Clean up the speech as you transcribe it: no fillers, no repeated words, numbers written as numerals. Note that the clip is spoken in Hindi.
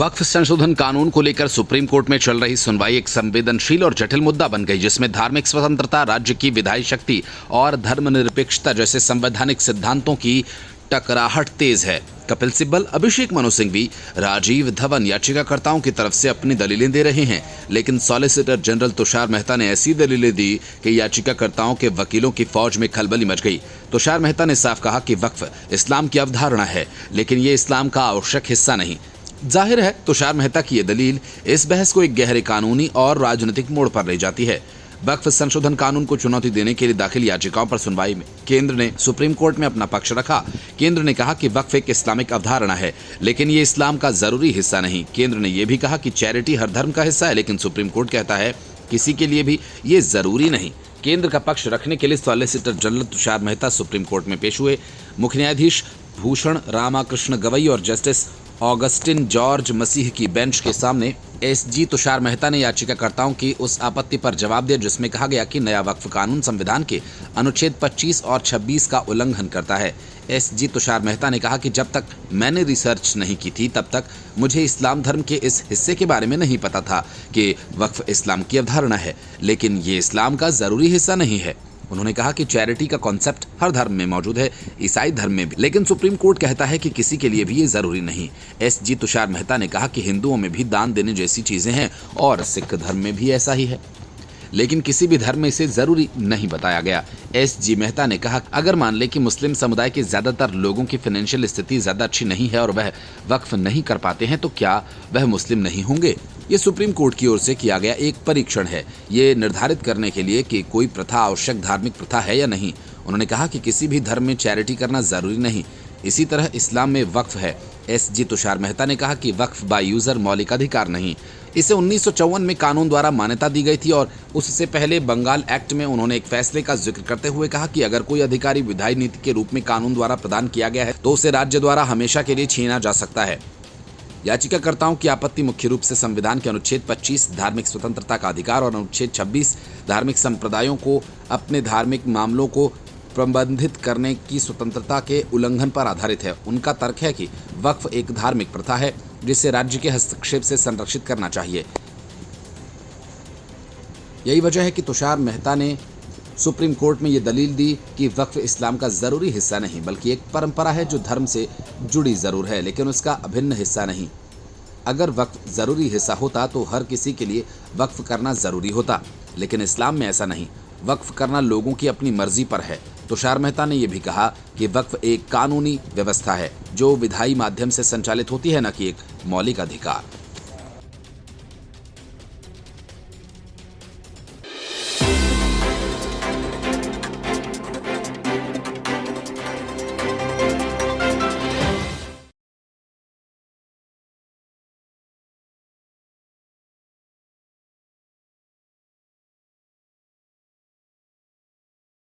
वक्फ संशोधन कानून को लेकर सुप्रीम कोर्ट में चल रही सुनवाई एक संवेदनशील और जटिल मुद्दा बन गई, जिसमें धार्मिक स्वतंत्रता, राज्य की विधायी शक्ति और धर्मनिरपेक्षता जैसे संवैधानिक सिद्धांतों की टकराहट तेज है। कपिल सिब्बल, अभिषेक मनु सिंघवी, राजीव धवन याचिकाकर्ताओं की तरफ से अपनी दलीलें दे रहे हैं, लेकिन सॉलिसिटर जनरल तुषार मेहता ने ऐसी दलीलें दी कि याचिकाकर्ताओं के वकीलों की फौज में खलबली मच गई। तुषार मेहता ने साफ कहा कि वक्फ इस्लाम की अवधारणा है, लेकिन ये इस्लाम का आवश्यक हिस्सा नहीं। जाहिर है, तुषार मेहता की ये दलील इस बहस को एक गहरे कानूनी और राजनीतिक मोड़ पर ले जाती है। वक्फ संशोधन कानून को चुनौती देने के लिए दाखिल याचिकाओं पर सुनवाई में केंद्र ने सुप्रीम कोर्ट में अपना पक्ष रखा। केंद्र ने कहा कि वक्फ एक इस्लामिक अवधारणा है, लेकिन ये इस्लाम का जरूरी हिस्सा नहीं। केंद्र ने यह भी कहा कि चैरिटी हर धर्म का हिस्सा है, लेकिन सुप्रीम कोर्ट कहता है किसी के लिए भी ये जरूरी नहीं। केंद्र का पक्ष रखने के लिए solicitor general Tushar Mehta supreme court में पेश हुए। मुख्य न्यायाधीश भूषण रामाकृष्ण गवई और जस्टिस ऑगस्टिन जॉर्ज मसीह की बेंच के सामने एसजी तुषार मेहता ने याचिकाकर्ताओं की उस आपत्ति पर जवाब दिया जिसमें कहा गया कि नया वक्फ कानून संविधान के अनुच्छेद 25 और 26 का उल्लंघन करता है। एसजी तुषार मेहता ने कहा कि जब तक मैंने रिसर्च नहीं की थी, तब तक मुझे इस्लाम धर्म के इस हिस्से के बारे में नहीं पता था कि वक्फ इस्लाम की अवधारणा है, लेकिन ये इस्लाम का जरूरी हिस्सा नहीं है। उन्होंने कहा कि चैरिटी का कॉन्सेप्ट हर धर्म में मौजूद है, ईसाई धर्म में भी, लेकिन सुप्रीम कोर्ट कहता है कि किसी के लिए भी ये जरूरी नहीं। एसजी तुषार मेहता ने कहा कि हिंदुओं में भी दान देने जैसी चीजें हैं और सिख धर्म में भी ऐसा ही है, लेकिन किसी भी धर्म में इसे जरूरी नहीं बताया गया। एसजी मेहता ने कहा, अगर मान ले कि मुस्लिम समुदाय के ज्यादातर लोगों की फाइनेंशियल स्थिति ज्यादा अच्छी नहीं है और वह वक्फ नहीं कर पाते हैं, तो क्या वह मुस्लिम नहीं होंगे? ये सुप्रीम कोर्ट की ओर से किया गया एक परीक्षण है, ये निर्धारित करने के लिए कि कोई प्रथा आवश्यक धार्मिक प्रथा है या नहीं। उन्होंने कहा कि किसी भी धर्म में चैरिटी करना जरूरी नहीं, इसी तरह इस्लाम में वक्फ है। एसजी तुषार मेहता ने कहा कि वक्फ बाय यूजर मौलिक अधिकार नहीं, इसे 1954 में कानून द्वारा मान्यता दी गई थी और उससे पहले बंगाल एक्ट में उन्होंने एक फैसले का जिक्र करते हुए कहा कि अगर कोई अधिकारी विधायी नीति के रूप में कानून द्वारा प्रदान किया गया है तो उसे राज्य द्वारा हमेशा के लिए छीना जा सकता है। याचिकाकर्ताओं की आपत्ति मुख्य रूप से संविधान के अनुच्छेद 25 धार्मिक स्वतंत्रता का अधिकार और अनुच्छेद 26 धार्मिक संप्रदायों को अपने धार्मिक मामलों को प्रबंधित करने की स्वतंत्रता के उल्लंघन पर आधारित है। उनका तर्क है कि वक्फ एक धार्मिक प्रथा है जिसे राज्य के हस्तक्षेप से संरक्षित करना चाहिए। यही वजह है कि तुषार मेहता ने सुप्रीम कोर्ट में ये दलील दी कि वक्फ इस्लाम का जरूरी हिस्सा नहीं, बल्कि एक परंपरा है जो धर्म से जुड़ी जरूर है, लेकिन उसका अभिन्न हिस्सा नहीं। अगर वक्फ जरूरी हिस्सा होता तो हर किसी के लिए वक्फ करना जरूरी होता, लेकिन इस्लाम में ऐसा नहीं। वक्फ करना लोगों की अपनी मर्जी पर है। तुषार मेहता ने यह भी कहा कि वक्फ एक कानूनी व्यवस्था है जो विधायी माध्यम से संचालित होती है, न कि एक मौलिक अधिकार।